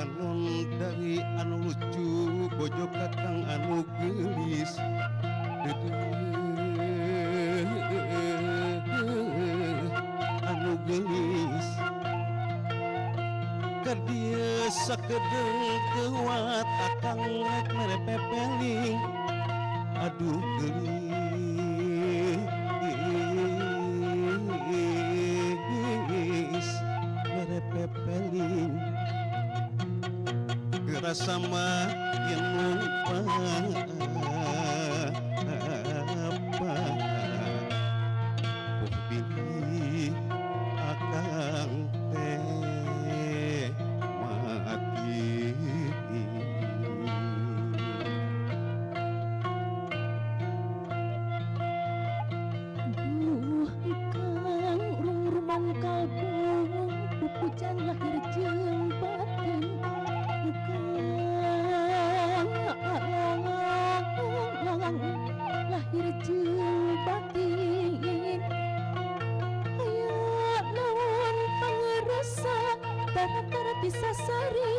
bangun dari anu lucu bojo kakang anu gelis anu gelis dia sakedeng kuat akang rek merepepeling aduh gelis merepepeling gerasa mah yang lupa apa bini akang teh mati duh kang rumang kalbung pupujan lahir jeung batin kang lahir jeung batin aya naon pangerasa tara-tara bisa sari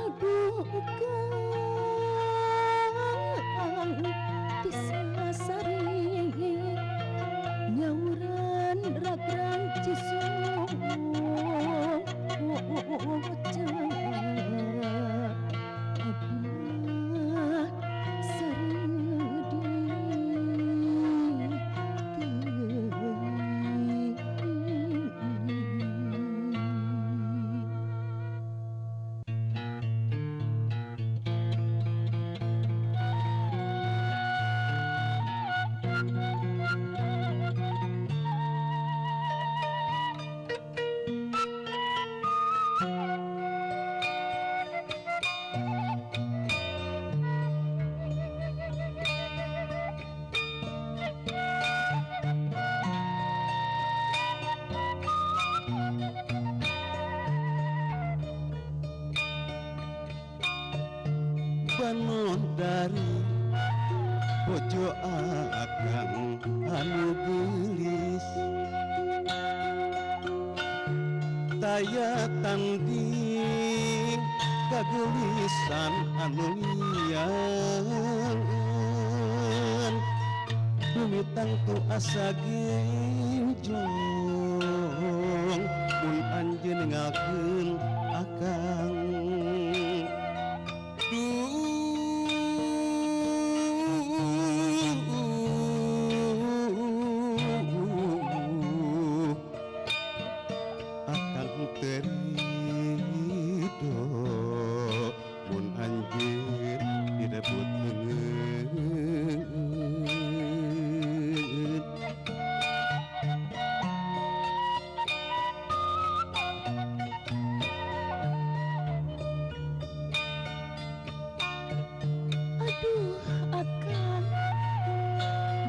aduh kang bisa sari nyauran ragrang cisung abah sareng bangun dari bojo akang anu gelis taya tanding kagelisan anu liang bumi tangtu asa genjong mun anjeun ninggalkeun akang akang terido mun anjeun direbut leungeun aduh akan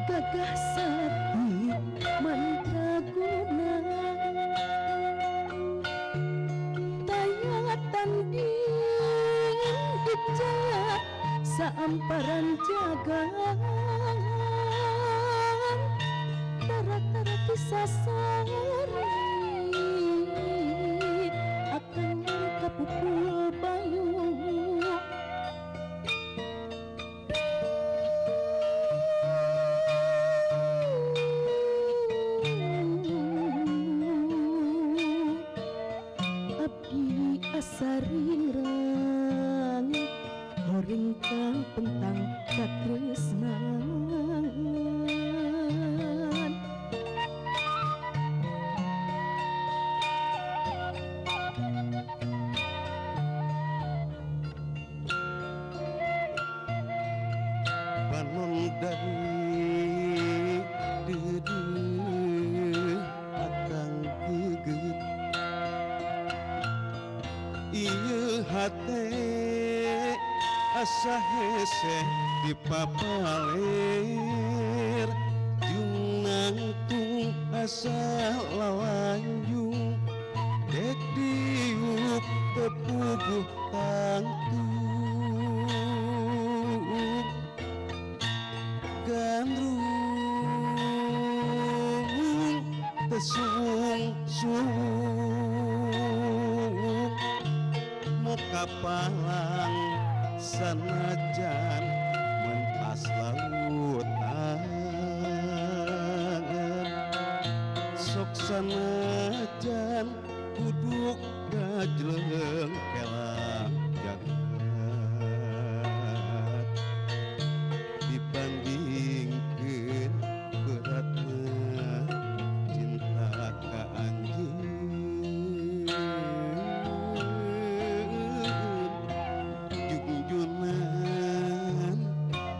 gagah sati mandraguna taya tanding ijaya saamparan jagan tara-tara bisa sari akan kapupul bayu abdi asarirang horing kang pentang katresnan bangun dari dedeuh akang geget ieu hate asa hese dipapaler jung nangtung asa lawanjung dek diuk tepuguh tangtung gandrung tesung-sung kapalang sanajan mentas lautan sok sanajan kuduk gajleng kelang jagat dibandingkeun beratna cinta ka anjeun junjunan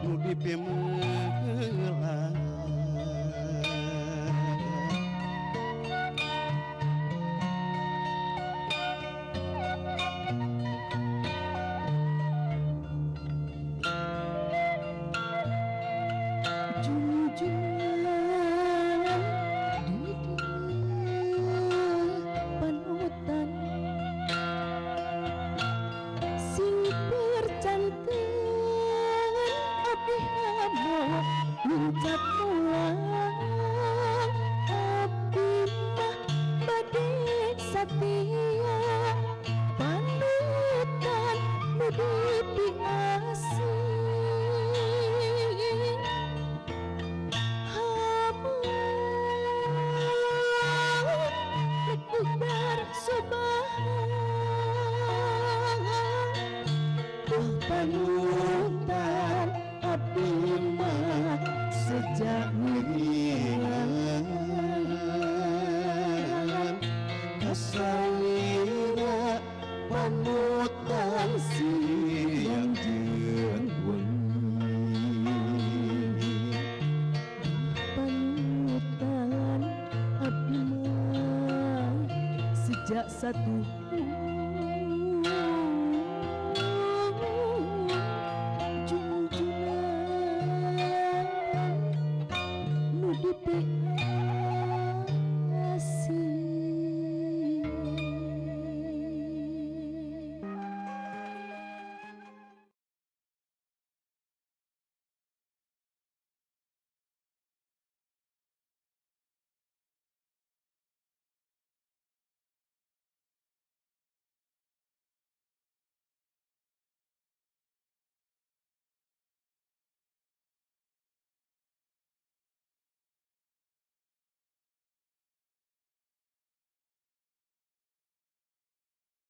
nu dipemelang junjungan di panutan sing percanten abdi hamo nguncap mulang abdi mah bade satia panutan nu dipiasih panutan abdi mah sejak ngiringan kasalira panutan siang jeung wengi panutan abdi mah sejak satu